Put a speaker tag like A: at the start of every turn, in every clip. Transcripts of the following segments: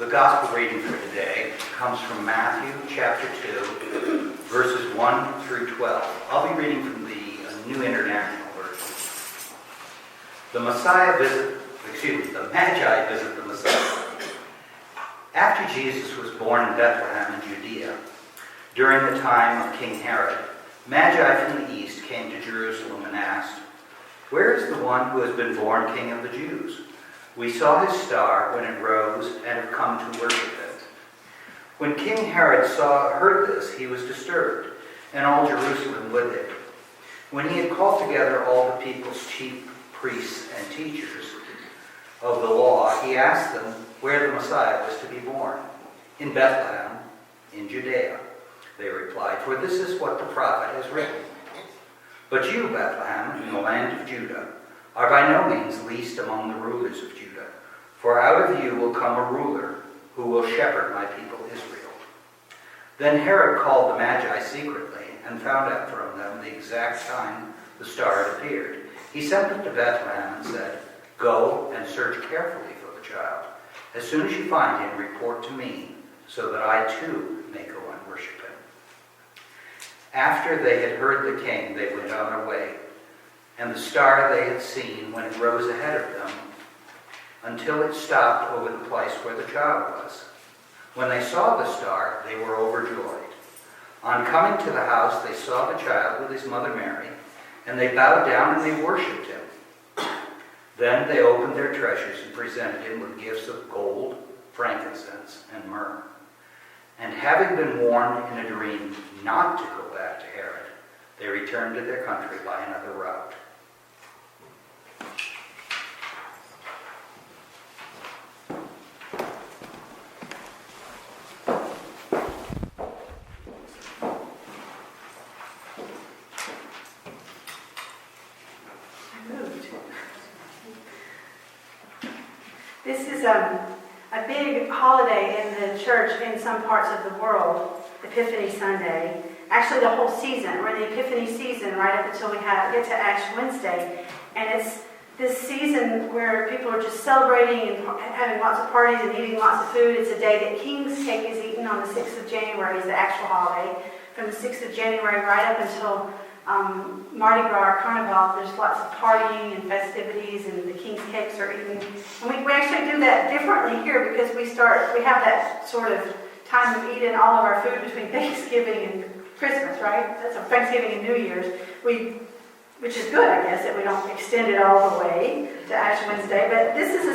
A: The gospel reading for today comes from Matthew chapter 2, verses 1 through 12. I'll be reading from the New International Version. The Magi visit the Messiah. After Jesus was born in Bethlehem in Judea, during the time of King Herod, Magi from the east came to Jerusalem and asked, "Where is the one who has been born King of the Jews? We saw his star when it rose and have come to worship it." When King Herod heard this, he was disturbed, and all Jerusalem with him. When he had called together all the people's chief priests and teachers of the law, he asked them where the Messiah was to be born. "In Bethlehem, in Judea," they replied, "for this is what the prophet has written. But you, Bethlehem, in the land of Judah, are by no means least among the rulers of Judah, for out of you will come a ruler who will shepherd my people Israel." Then Herod called the Magi secretly and found out from them the exact time the star had appeared. He sent them to Bethlehem and said, "Go and search carefully for the child. As soon as you find him, report to me, so that I too may go and worship him." After they had heard the king, they went on their way, and the star they had seen when it rose ahead of them, until it stopped over the place where the child was. When they saw the star, they were overjoyed. On coming to the house, they saw the child with his mother Mary, and they bowed down and they worshipped him. Then they opened their treasures and presented him with gifts of gold, frankincense, and myrrh. And having been warned in a dream not to go back to Herod, they returned to their country by another route.
B: This is a big holiday in the church in some parts of the world, Epiphany Sunday. Actually, the whole season. We're in the Epiphany season right up until we get to Ash Wednesday. And it's this season where people are just celebrating and having lots of parties and eating lots of food. It's a day that King's Cake is eaten on the 6th of January is the actual holiday. From the 6th of January right up until Mardi Gras or Carnival, there's lots of partying and festivities, and the King's Cakes are eaten. And we actually do that differently here because we have that sort of time of eating all of our food between Thanksgiving and Christmas, right? That's Thanksgiving and New Year's, which is good, I guess, that we don't extend it all the way to Ash Wednesday. But this is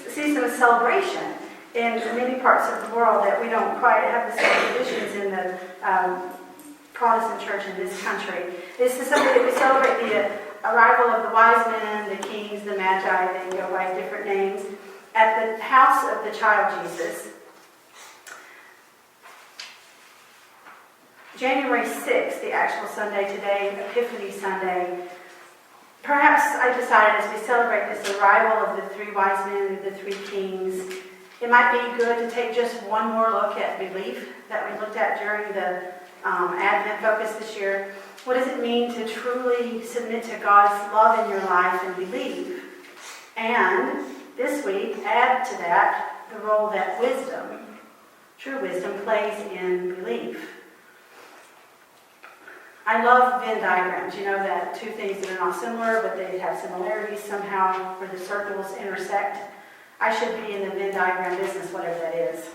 B: a season of celebration in many parts of the world that we don't quite have the same traditions in the Protestant church in this country. This is something that we celebrate the arrival of the wise men, the kings, the magi, they go by different names, at the house of the child Jesus. January 6th, the actual Sunday today, Epiphany Sunday. Perhaps I decided as we celebrate this arrival of the three wise men and the three kings, it might be good to take just one more look at belief that we looked at during the Advent focus this year. What does it mean to truly submit to God's love in your life and believe? And this week, add to that the role that true wisdom, plays in belief. I love Venn diagrams. You know that two things that are not similar, but they have similarities somehow where the circles intersect. I should be in the Venn diagram business, whatever that is,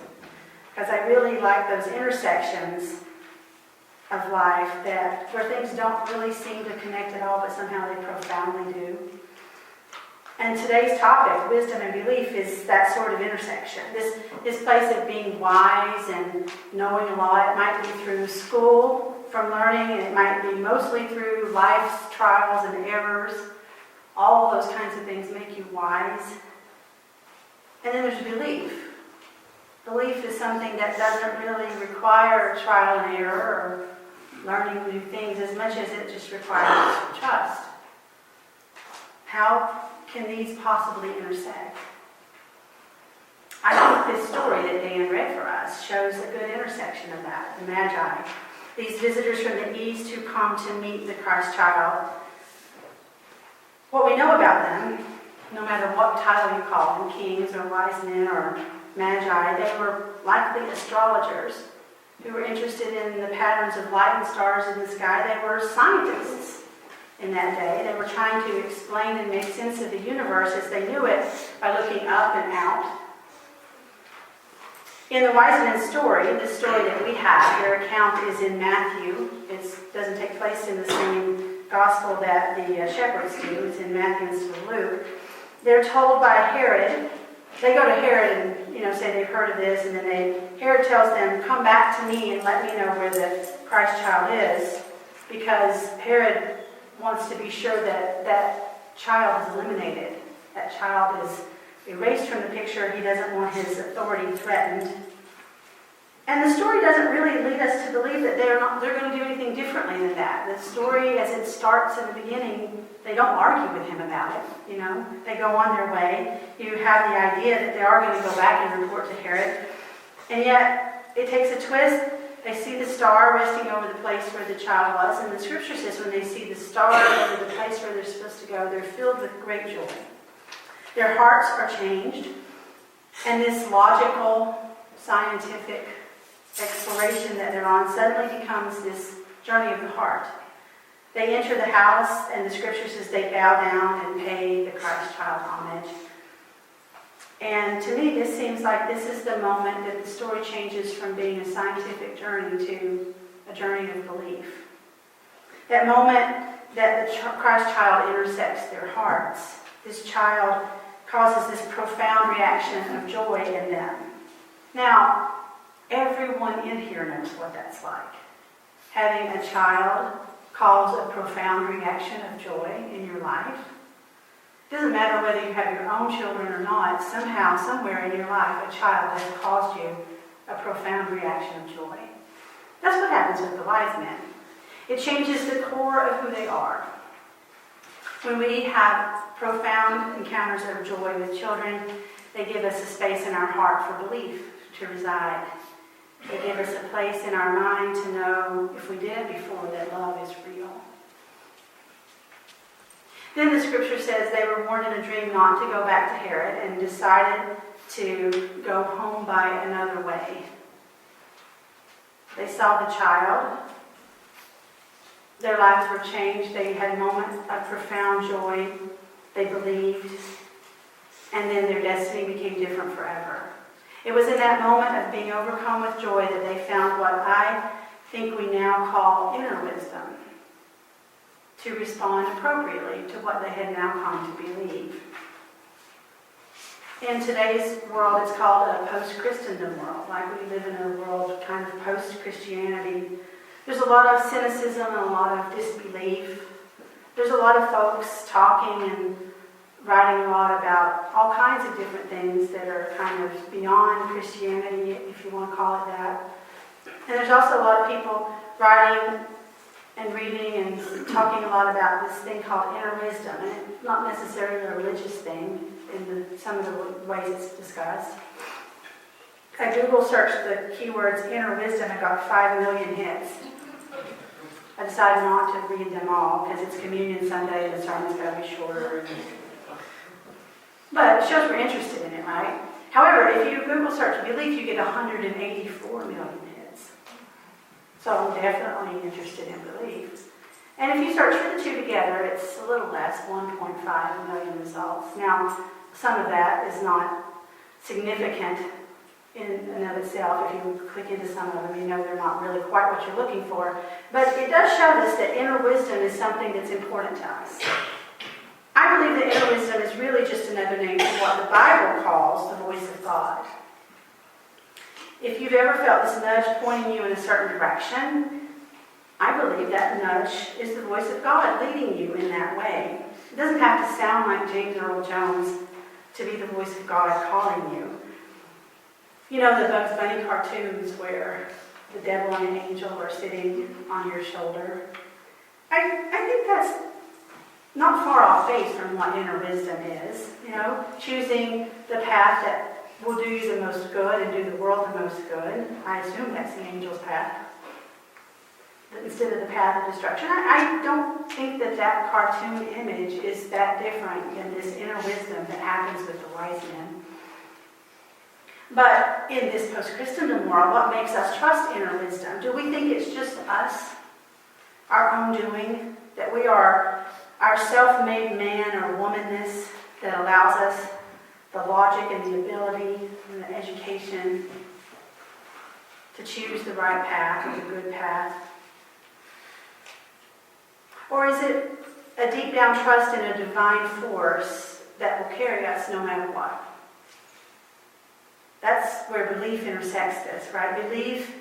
B: because I really like those intersections of life where things don't really seem to connect at all, but somehow they profoundly do. And today's topic, wisdom and belief, is that sort of intersection. This place of being wise and knowing a lot. It might be through school, from learning, and it might be mostly through life's trials and errors. All of those kinds of things make you wise. And then there's belief. Belief is something that doesn't really require trial and error or learning new things as much as it just requires trust. How can these possibly intersect? I think this story that Dan read for us shows a good intersection of that, the Magi. These visitors from the east who come to meet the Christ child. What we know about them, no matter what title you call them, kings or wise men or Magi, they were likely astrologers who were interested in the patterns of light and stars in the sky. They were scientists in that day. They were trying to explain and make sense of the universe as they knew it by looking up and out. In the wise men story, the story that we have, their account is in Matthew. It doesn't take place in the same gospel that the shepherds do. It's in Matthew instead of Luke. They're told by Herod. They go to Herod and say they've heard of this, and then Herod tells them, "Come back to me and let me know where the Christ child is," because Herod wants to be sure that that child is eliminated. That child is erased from the picture. He doesn't want his authority threatened. And the story doesn't really lead us to believe that they're going to do anything differently than that. The story, as it starts in the beginning, they don't argue with him about it. They go on their way. You have the idea that they are going to go back and report to Herod. And yet, it takes a twist. They see the star resting over the place where the child was. And the scripture says when they see the star over the place where they're supposed to go, they're filled with great joy. Their hearts are changed. And this logical, scientific exploration that they're on suddenly becomes this journey of the heart. They enter the house, and the scripture says they bow down and pay the Christ child homage. And to me, this seems like this is the moment that the story changes from being a scientific journey to a journey of belief. That moment that the Christ child intersects their hearts. This child causes this profound reaction of joy in them. Now, everyone in here knows what that's like. Having a child cause a profound reaction of joy in your life. It doesn't matter whether you have your own children or not. Somehow, somewhere in your life, a child has caused you a profound reaction of joy. That's what happens with the wise men. It changes the core of who they are. When we have profound encounters of joy with children, they give us a space in our heart for belief to reside. They give us a place in our mind to know, if we did before, that love is real. Then the scripture says they were warned in a dream not to go back to Herod and decided to go home by another way. They saw the child. Their lives were changed. They had a moment of profound joy. They believed. And then their destiny became different forever. It was in that moment of being overcome with joy that they found what I think we now call inner wisdom, to respond appropriately to what they had now come to believe. In today's world, it's called a post-Christendom world, like we live in a world kind of post-Christianity. There's a lot of cynicism and a lot of disbelief. There's a lot of folks talking and writing a lot about all kinds of different things that are kind of beyond Christianity, if you want to call it that. And there's also a lot of people writing and reading and talking a lot about this thing called inner wisdom. And it's not necessarily a religious thing in some of the ways it's discussed. I Google searched the keywords inner wisdom and got 5 million hits. I decided not to read them all because it's Communion Sunday and the sermon's got to be shorter. But it shows we're interested in it, right? However, if you Google search belief, you get 184 million hits. So I'm definitely interested in belief. And if you search for the two together, it's a little less, 1.5 million results. Now, some of that is not significant in and of itself. If you click into some of them, you know they're not really quite what you're looking for. But it does show us that inner wisdom is something that's important to us. I believe that inner wisdom is really just another name for what the Bible calls the voice of God. If you've ever felt this nudge pointing you in a certain direction, I believe that nudge is the voice of God leading you in that way. It doesn't have to sound like James Earl Jones to be the voice of God calling you. You know the Bugs Bunny cartoons where the devil and an angel are sitting on your shoulder? I think that's not far off base from what inner wisdom is. Choosing the path that will do you the most good and do the world the most good. I assume that's the angel's path, instead of the path of destruction. I don't think that cartoon image is that different than this inner wisdom that happens with the wise men. But in this post-Christendom world, what makes us trust inner wisdom? Do we think it's just us, our own doing, that we are our self-made man or womanness that allows us the logic and the ability and the education to choose the right path or the good path? Or is it a deep down trust in a divine force that will carry us no matter what? That's where belief intersects this, right? Belief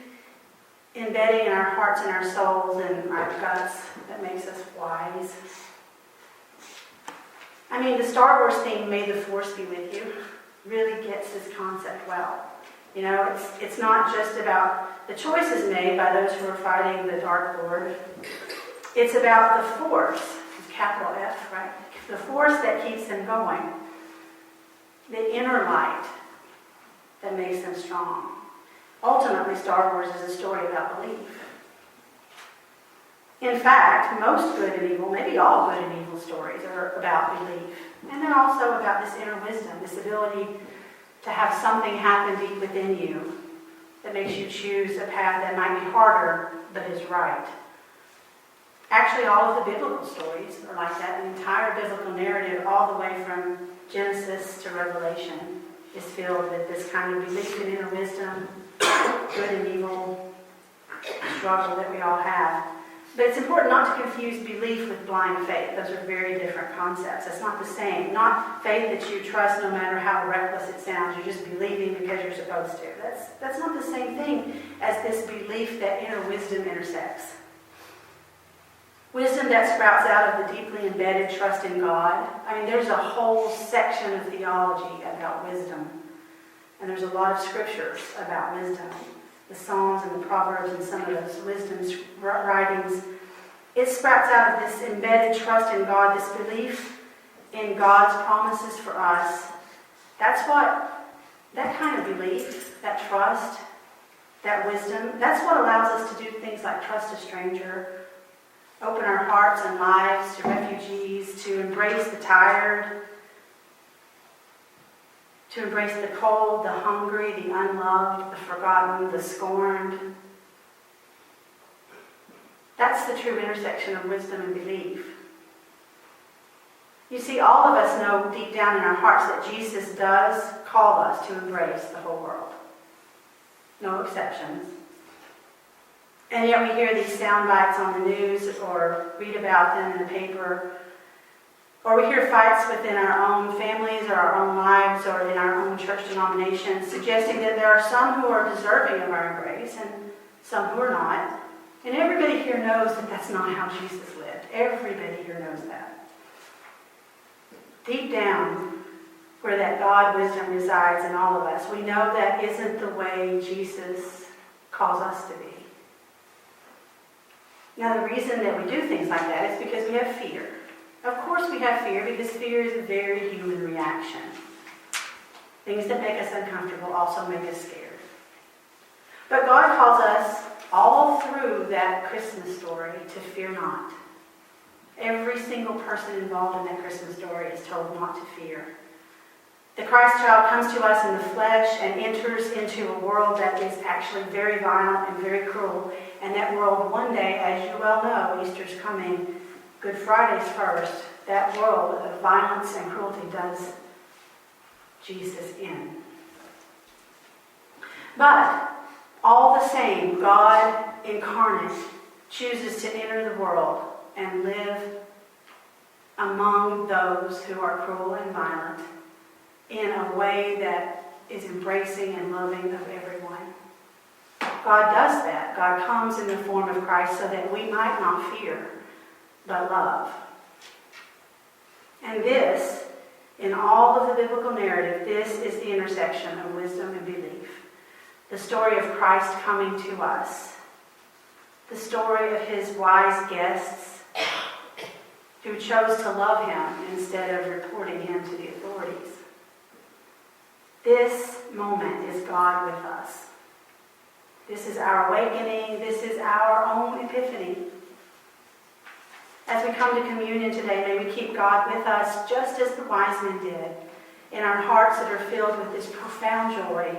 B: embedding in our hearts and our souls and our guts that makes us wise. I mean, the Star Wars theme, "May the Force be with you," really gets this concept well. You know, it's not just about the choices made by those who are fighting the Dark Lord. It's about the force, capital F, right? The force that keeps them going. The inner light that makes them strong. Ultimately, Star Wars is a story about belief. In fact, most good and evil, maybe all good and evil stories are about belief. And they're also about this inner wisdom, this ability to have something happen deep within you that makes you choose a path that might be harder, but is right. Actually, all of the biblical stories are like that. The entire biblical narrative, all the way from Genesis to Revelation, is filled with this kind of belief in inner wisdom, good and evil struggle that we all have. But it's important not to confuse belief with blind faith. Those are very different concepts. It's not the same. Not faith that you trust no matter how reckless it sounds. You're just believing because you're supposed to. That's not the same thing as this belief that inner wisdom intersects. Wisdom that sprouts out of the deeply embedded trust in God. I mean, there's a whole section of theology about wisdom. And there's a lot of scriptures about wisdom. The Psalms and the Proverbs and some of those wisdom writings. It sprouts out of this embedded trust in God, this belief in God's promises for us. That kind of belief, that trust, that wisdom, that's what allows us to do things like trust a stranger, open our hearts and lives to refugees, to embrace the tired, to embrace the cold, the hungry, the unloved, the forgotten, the scorned. That's the true intersection of wisdom and belief. You see, all of us know deep down in our hearts that Jesus does call us to embrace the whole world. No exceptions. And yet we hear these sound bites on the news or read about them in the paper, or we hear fights within our own families or our own lives or in our own church denominations suggesting that there are some who are deserving of our embrace and some who are not. And everybody here knows that that's not how Jesus lived. Everybody here knows that. Deep down, where that God wisdom resides in all of us, we know that isn't the way Jesus calls us to be. Now, the reason that we do things like that is because we have fear. Of course we have fear, because fear is a very human reaction. Things that make us uncomfortable also make us scared. But God calls us all through that Christmas story to fear not. Every single person involved in that Christmas story is told not to fear. The Christ child comes to us in the flesh and enters into a world that is actually very violent and very cruel. And that world one day, as you well know, Easter's coming, Good Friday's first, that world of violence and cruelty does Jesus in. But all the same, God incarnate chooses to enter the world and live among those who are cruel and violent in a way that is embracing and loving of everyone. God does that. God comes in the form of Christ so that we might not fear, but love. And this, in all of the biblical narrative, this is the intersection of wisdom and belief. The story of Christ coming to us. The story of his wise guests who chose to love him instead of reporting him to the authorities. This moment is God with us. This is our awakening. This is our own epiphany. As we come to communion today, may we keep God with us just as the wise men did, in our hearts that are filled with this profound joy.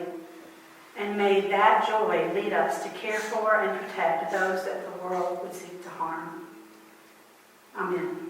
B: And may that joy lead us to care for and protect those that the world would seek to harm. Amen.